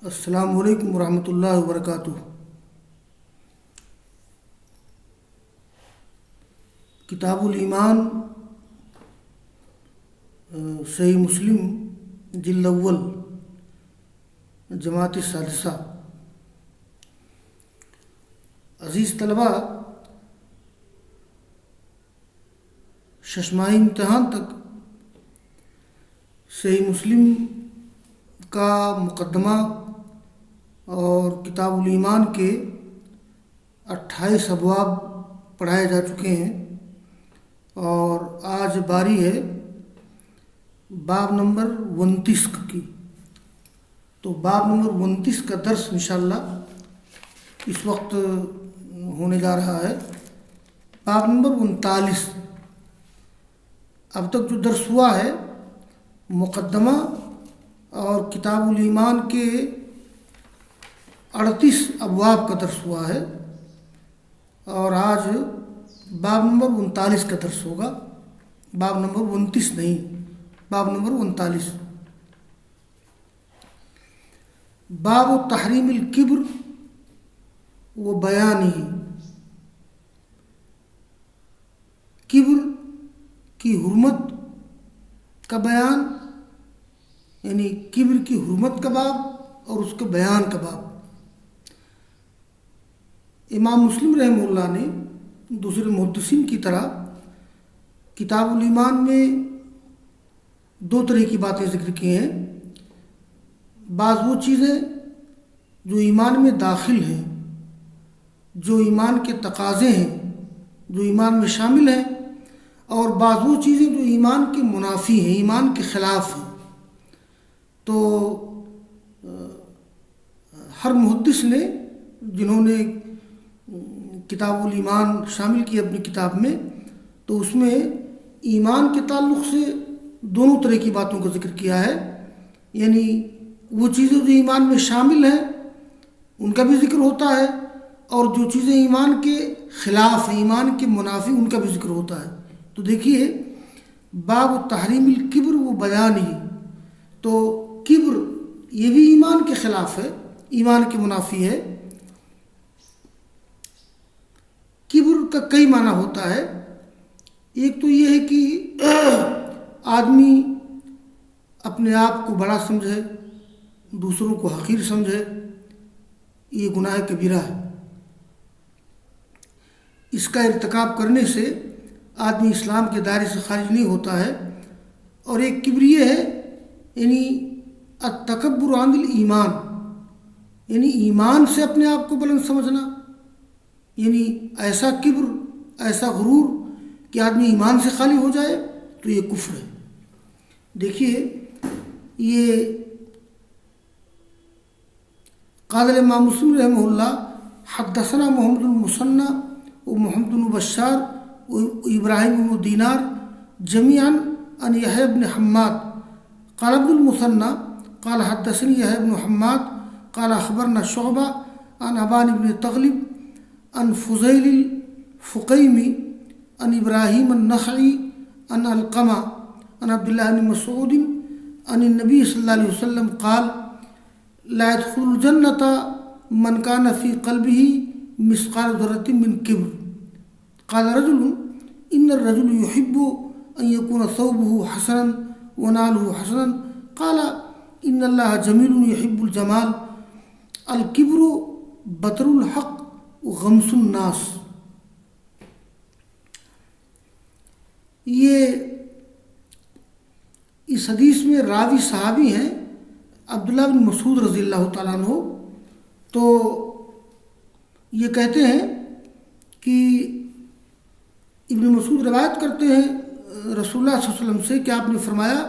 السلام علیکم ورحمۃ اللہ وبرکاتہ۔ کتاب الایمان، صحیح مسلم، جلد اول، جماعت السادسہ۔ عزیز طلبہ، ششماہی امتحان تک صحیح مسلم کا مقدمہ اور کتاب الایمان کے 28 ابواب پڑھائے جا چکے ہیں، اور آج باری ہے باب نمبر 29 کی۔ تو باب نمبر 29 کا درس انشاءاللہ اس وقت ہونے جا رہا ہے۔ باب نمبر 39۔ اب تک جو درس ہوا ہے مقدمہ اور کتاب الایمان کے 38 ابواب کا درس ہوا ہے، اور آج باب نمبر 39 کا درس ہوگا۔ باب نمبر 29 نہیں، باب نمبر 39۔ باب تحریم الکبر و بیانہ۔ کبر کی حرمت کا بیان، یعنی کبر کی حرمت کا باب اور اس کے بیان کا باب۔ امام مسلم رحمہ اللہ نے دوسرے محدثین کی طرح کتاب الایمان میں دو طرح کی باتیں ذکر کی ہیں۔ بعض وہ چیزیں جو ایمان میں داخل ہیں، جو ایمان کے تقاضے ہیں، جو ایمان میں شامل ہیں، اور بعض وہ چیزیں جو ایمان کے منافی ہیں، ایمان کے خلاف ہیں۔ تو ہر محدث نے، جنہوں نے کتاب الایمان شامل کی اپنی کتاب میں، تو اس میں ایمان کے تعلق سے دونوں طرح کی باتوں کا ذکر کیا ہے۔ یعنی وہ چیزیں جو ایمان میں شامل ہیں ان کا بھی ذکر ہوتا ہے، اور جو چیزیں ایمان کے خلاف ہیں، ایمان کے منافی، ان کا بھی ذکر ہوتا ہے۔ تو دیکھیے، باب تحریم الکبر و بیانہ۔ تو کبر یہ بھی ایمان کے خلاف ہے، ایمان کے منافی ہے۔ کبر کا کئی معنی ہوتا ہے۔ ایک تو یہ ہے کہ آدمی اپنے آپ کو بڑا سمجھے، دوسروں کو حقیر سمجھے، یہ گناہ کبیرہ ہے۔ اس کا ارتکاب کرنے سے آدمی اسلام کے دائرے سے خارج نہیں ہوتا ہے۔ اور ایک کبر یہ ہے، یعنی التکبر عن الایمان، یعنی ایمان سے اپنے آپ کو بلند سمجھنا، یعنی ایسا کبر، ایسا غرور کہ آدمی ایمان سے خالی ہو جائے، تو یہ کفر ہے۔ دیکھیے، یہ قال الامام مسلم رحمہ اللہ حدثنا محمد المثنى و محمد بن بشار و ابراہیم بن دینار جميعا عن يحيى بن حماد قال ابن المثنى قال حدثني يحيى بن حماد قال اخبرنا شعبہ عن ابان بن تغلب عن فضیل الفقیمی عن ابراہیم النخعی عن علقمہ عن عبداللہ بن مسعود عن النبی صلی اللہ علیہ وسلم قال لا يدخل الجنة من كان في قلبه مثقال ذرة من كبر قال رجل إن الرجل يحب أن يكون ثوبه حسنا ونعله حسنا قال إن الله جميل يحب الجمال الكبر بطر الحق غمس الناس۔ یہ اس حدیث میں راوی صحابی ہیں عبداللہ بن مسعود رضی اللہ تعالیٰ عنہ۔ تو یہ کہتے ہیں کہ ابن مسعود روایت کرتے ہیں رسول اللہ صلی اللہ علیہ وسلم سے کہ آپ نے فرمایا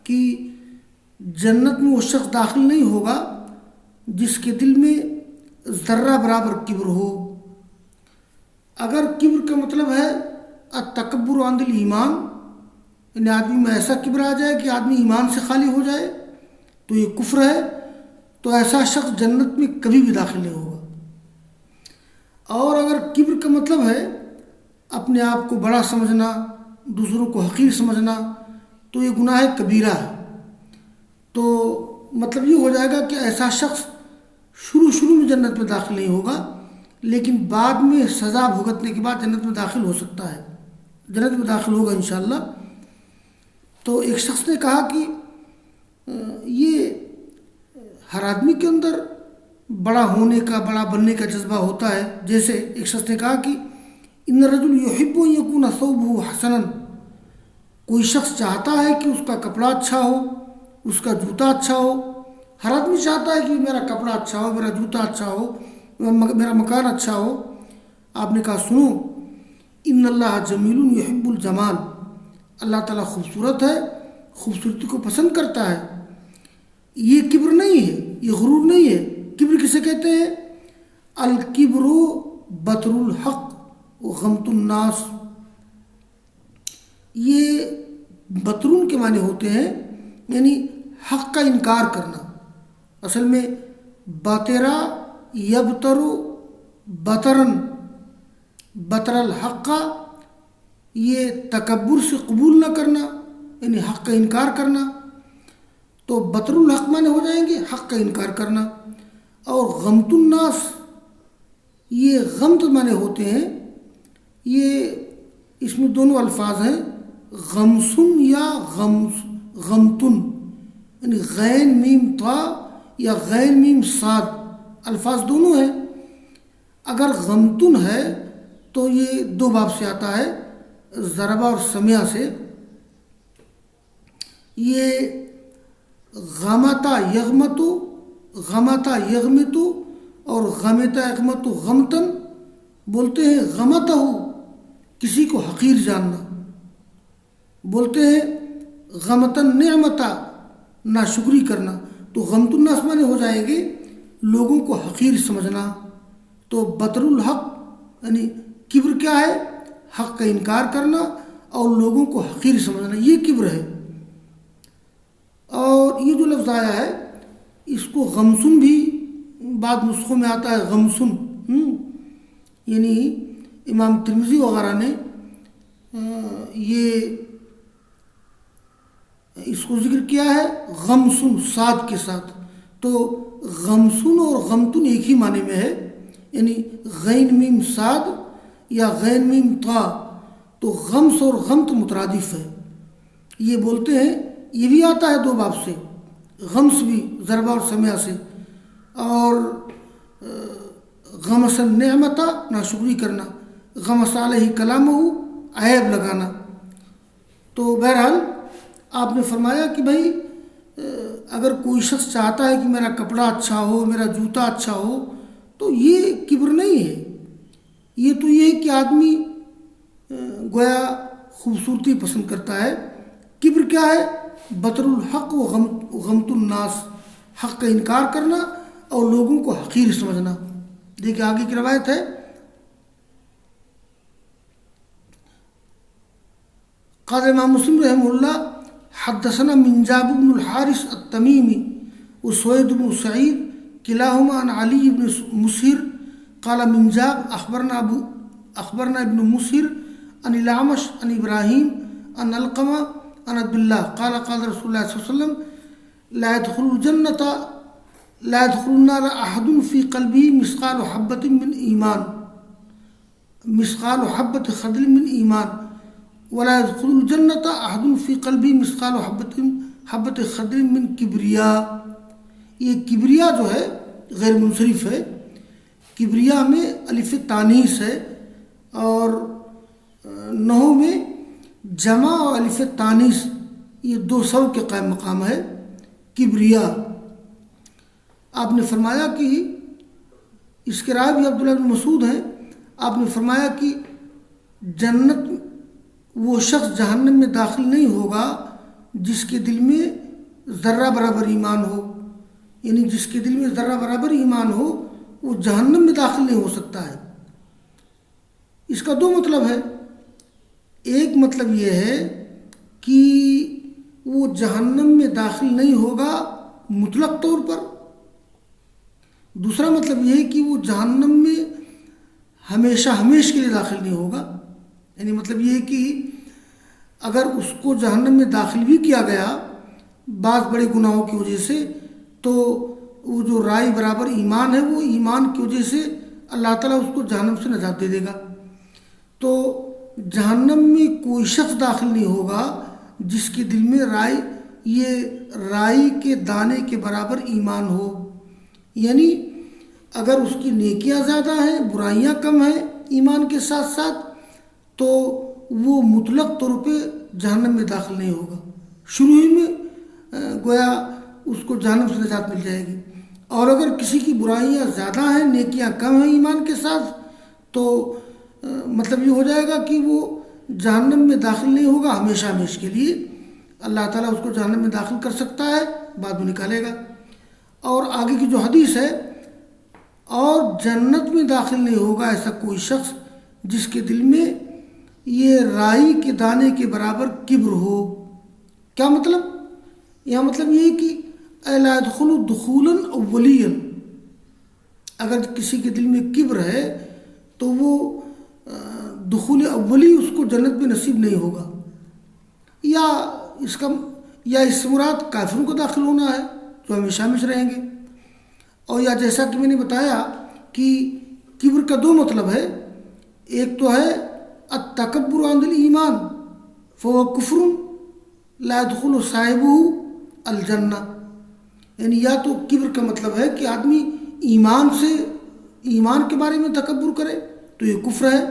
کہ جنت میں وہ شخص داخل نہیں ہوگا جس کے دل میں ذرہ برابر کبر ہو۔ اگر کبر کا مطلب ہے التکبر عن الایمان، یعنی آدمی میں ایسا کبر آ جائے کہ آدمی ایمان سے خالی ہو جائے، تو یہ کفر ہے۔ تو ایسا شخص جنت میں کبھی بھی داخل نہیں ہوگا۔ اور اگر کبر کا مطلب ہے اپنے آپ کو بڑا سمجھنا، دوسروں کو حقیر سمجھنا، تو یہ گناہ کبیرہ ہے۔ تو مطلب یہ ہو جائے گا کہ ایسا شخص شروع میں جنت میں داخل نہیں ہوگا، لیکن بعد میں سزا بھگتنے کے بعد جنت میں داخل ہو سکتا ہے، جنت میں داخل ہوگا انشاءاللہ۔ تو ایک شخص نے کہا کہ یہ ہر آدمی کے اندر بڑا ہونے کا، بڑا بننے کا جذبہ ہوتا ہے۔ جیسے ایک شخص نے کہا کہ ان الرجل یحب ان یکون ثوبه حسنا، کوئی شخص چاہتا ہے کہ اس کا کپڑا اچھا ہو، اس کا جوتا اچھا ہو۔ ہر آدمی چاہتا ہے کہ میرا کپڑا اچھا ہو، میرا جوتا اچھا ہو، میرا مکان اچھا ہو۔ آپ نے کہا سنو، ان اللہ جمیل یحب الجمال، اللہ تعالیٰ خوبصورت ہے، خوبصورتی کو پسند کرتا ہے۔ یہ کبر نہیں ہے، یہ غرور نہیں ہے۔ کبر کسے کہتے ہیں؟ الکبر بطر الحق وغمط الناس، یہ بطرون کے معنی ہوتے ہیں، یعنی حق کا انکار کرنا۔ اصل میں بطرا یبتر بطرن، بطر الحق، یہ تکبر سے قبول نہ کرنا، یعنی حق کا انکار کرنا۔ تو بطر الحق معنی ہو جائیں گے حق کا انکار کرنا۔ اور غمط الناس، یہ غمط معنی ہوتے ہیں، یہ اس میں دونوں الفاظ ہیں، غمسن یا غمتن، یعنی غین میم طا یا غین میم صاد، الفاظ دونوں ہیں۔ اگر غمتن ہے تو یہ دو باب سے آتا ہے، ضربہ اور سمیہ سے۔ یہ غمتا یغمتو، غمتا یغمتو اور غمتا یغمتو غمتن بولتے ہیں۔ غمتہ کسی کو حقیر جاننا، بولتے ہیں غمتن نعمتا ناشکری کرنا۔ تو غمت الناس معنی ہو جائیں گے لوگوں کو حقیر سمجھنا۔ تو بطر الحق یعنی کبر کیا ہے؟ حق کا انکار کرنا اور لوگوں کو حقیر سمجھنا، یہ کبر ہے۔ اور یہ جو لفظ آیا ہے اس کو غمسن بھی بعض نسخوں میں آتا ہے، غمسن، یعنی امام ترمذی وغیرہ نے یہ اس کو ذکر کیا ہے غمسن صاد کے ساتھ۔ تو غمسن اور غمتن ایک ہی معنی میں ہے، یعنی غین میم صاد یا غین میم طا۔ تو غمس اور غمت مترادف ہے، یہ بولتے ہیں، یہ بھی آتا ہے دو باب سے، غمس بھی ضربہ اور سمیہ سے، اور غمس النعمتا ناشکری کرنا، غمس علیہ کلامہ عیب لگانا۔ تو بہرحال آپ نے فرمایا کہ بھائی اگر کوئی شخص چاہتا ہے کہ میرا کپڑا اچھا ہو، میرا جوتا اچھا ہو، تو یہ کبر نہیں ہے، یہ تو یہ ہے کہ آدمی گویا خوبصورتی پسند کرتا ہے۔ کبر کیا ہے؟ بطر الحق و غمط الناس، حق کا انکار کرنا اور لوگوں کو حقیر سمجھنا۔ دیکھیں آگے کی روایت ہے، قال امام مسلم رحمہ اللہ حدثنا منجاب بن الحارث التمیمی وسوید بن سعید کلاہما عن علی بن مسہر قال منجاب اخبرنا ابن مسہر عن الاعمش عن ابراہیم عن علقمہ عن عبد اللہ قال قال رسول اللہ صلی اللہ علیہ وسلم لا يدخل النار احد في قلبه مثقال حبة من ایمان، مثقال حبة خردل من ایمان، ولا يدخل الجنة احد في قلبه مثقال حبة خردل من کبریا۔ یہ کبریا جو ہے غیر منصرف ہے، کبریا میں الف تانیث ہے، اور نحو میں جمع اور الف تانیث یہ دو سو کے قائم مقام ہے، کبریا۔ آپ نے فرمایا کہ اس کے راوی عبداللہ بن مسعود ہیں، آپ نے فرمایا کہ جنت وہ شخص جہنم میں داخل نہیں ہوگا جس کے دل میں ذرہ برابر ایمان ہو، یعنی جس کے دل میں ذرہ برابر ایمان ہو وہ جہنم میں داخل نہیں ہو سکتا ہے۔ اس کا دو مطلب ہے، ایک مطلب یہ ہے کہ وہ جہنم میں داخل نہیں ہوگا مطلق طور پر، دوسرا مطلب یہ ہے کہ وہ جہنم میں ہمیشہ کے لیے داخل نہیں ہوگا، یعنی مطلب یہ ہے کہ اگر اس کو جہنم میں داخل بھی کیا گیا بعض بڑے گناہوں کی وجہ سے، تو وہ جو رائی برابر ایمان ہے وہ ایمان کی وجہ سے اللہ تعالیٰ اس کو جہنم سے نجات دے دے گا۔ تو جہنم میں کوئی شخص داخل نہیں ہوگا جس کے دل میں رائی کے دانے کے برابر ایمان ہو، یعنی اگر اس کی نیکیاں زیادہ ہیں، برائیاں کم ہیں ایمان کے ساتھ ساتھ، تو وہ مطلق طور پہ جہنم میں داخل نہیں ہوگا، شروع ہی میں گویا اس کو جہنم سے نجات مل جائے گی۔ اور اگر کسی کی برائیاں زیادہ ہیں، نیکیاں کم ہیں ایمان کے ساتھ، تو مطلب یہ ہو جائے گا کہ وہ جہنم میں داخل نہیں ہوگا ہمیشہ ہمیشہ کے لیے۔ اللہ تعالیٰ اس کو جہنم میں داخل کر سکتا ہے، بعد میں نکالے گا۔ اور آگے کی جو حدیث ہے، اور جنت میں داخل نہیں ہوگا ایسا کوئی شخص جس کے دل میں یہ رائی کے دانے کے برابر کبر ہو۔ کیا مطلب؟ یہاں مطلب یہ ہے کہ لا يدخل دخولا اولیا، اگر کسی کے دل میں کبر ہے تو وہ دخول اولی اس کو جنت میں نصیب نہیں ہوگا، یا اس سے مراد کافروں کو داخل ہونا ہے جو ہمیشہ ہمیشہ رہیں گے۔ اور یا جیسا کہ میں نے بتایا کہ کبر کا دو مطلب ہے، ایک تو ہے التکبر عن الایمان فهو کفر لا يدخل صاحبہ الجنہ، یعنی یا تو کبر کا مطلب ہے کہ آدمی ایمان کے بارے میں تکبر کرے تو یہ کفر ہے،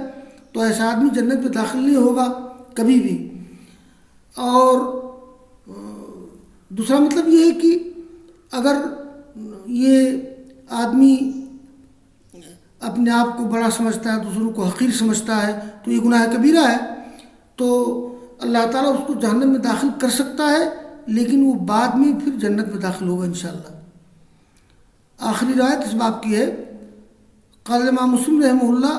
تو ایسا آدمی جنت میں داخل نہیں ہوگا کبھی بھی۔ اور دوسرا مطلب یہ ہے کہ اگر یہ آدمی اپنے آپ کو بڑا سمجھتا ہے، دوسروں کو حقیر سمجھتا ہے، تو یہ گناہ کبیرہ ہے، تو اللہ تعالیٰ اس کو جہنم میں داخل کر سکتا ہے، لیکن وہ بعد میں پھر جنت میں داخل ہوگا انشاءاللہ۔ آخری روایت اس باب کی ہے، قال امام مسلم رحمہ اللہ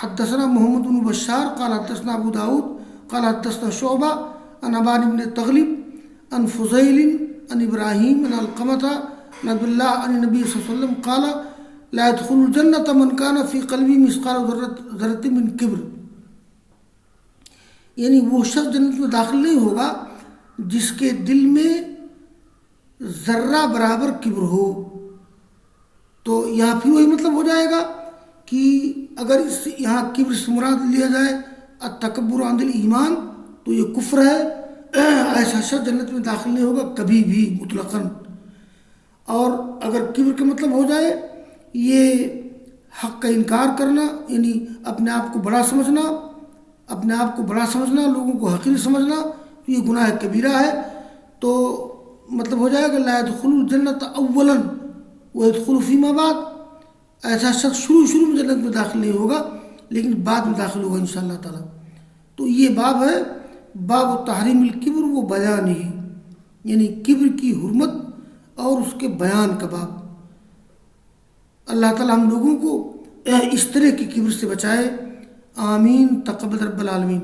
حدثنا محمد بن بشار قال حدثنا ابو داود قال حدثنا شعبہ عن ابان بن تغلب عن فضیل عن ابراہیم عن علقمۃ عن عبد اللہ عن نبی صلی اللہ علیہ وسلم قال لا يدخل الجنة من كان في قلبه مثقال ذرة من کبر، یعنی وہ شخص جنت میں داخل نہیں ہوگا جس کے دل میں ذرہ برابر کبر ہو۔ تو یہاں پھر وہی مطلب ہو جائے گا کہ اگر یہاں کبر سے مراد لیا جائے التکبر عن الایمان تو یہ کفر ہے، ایسا شخص جنت میں داخل نہیں ہوگا کبھی بھی مطلقاً۔ اور اگر کبر کا مطلب ہو جائے یہ حق کا انکار کرنا، یعنی اپنے آپ کو بڑا سمجھنا، لوگوں کو حقیر سمجھنا، تو یہ گناہ کبیرہ ہے، تو مطلب ہو جائے گا لا يدخل الجنة اولا ويدخل فيما بعد، ایسا شخص شروع میں جنت میں داخل نہیں ہوگا لیکن بعد میں داخل ہوگا انشاءاللہ تعالی۔ تو یہ باب ہے باب تحریم الکبر و بیان ہی، یعنی کبر کی حرمت اور اس کے بیان کا باب۔ اللہ تعالی ہم لوگوں کو اس طرح کی کبر سے بچائے، آمین، تقبل رب العالمین۔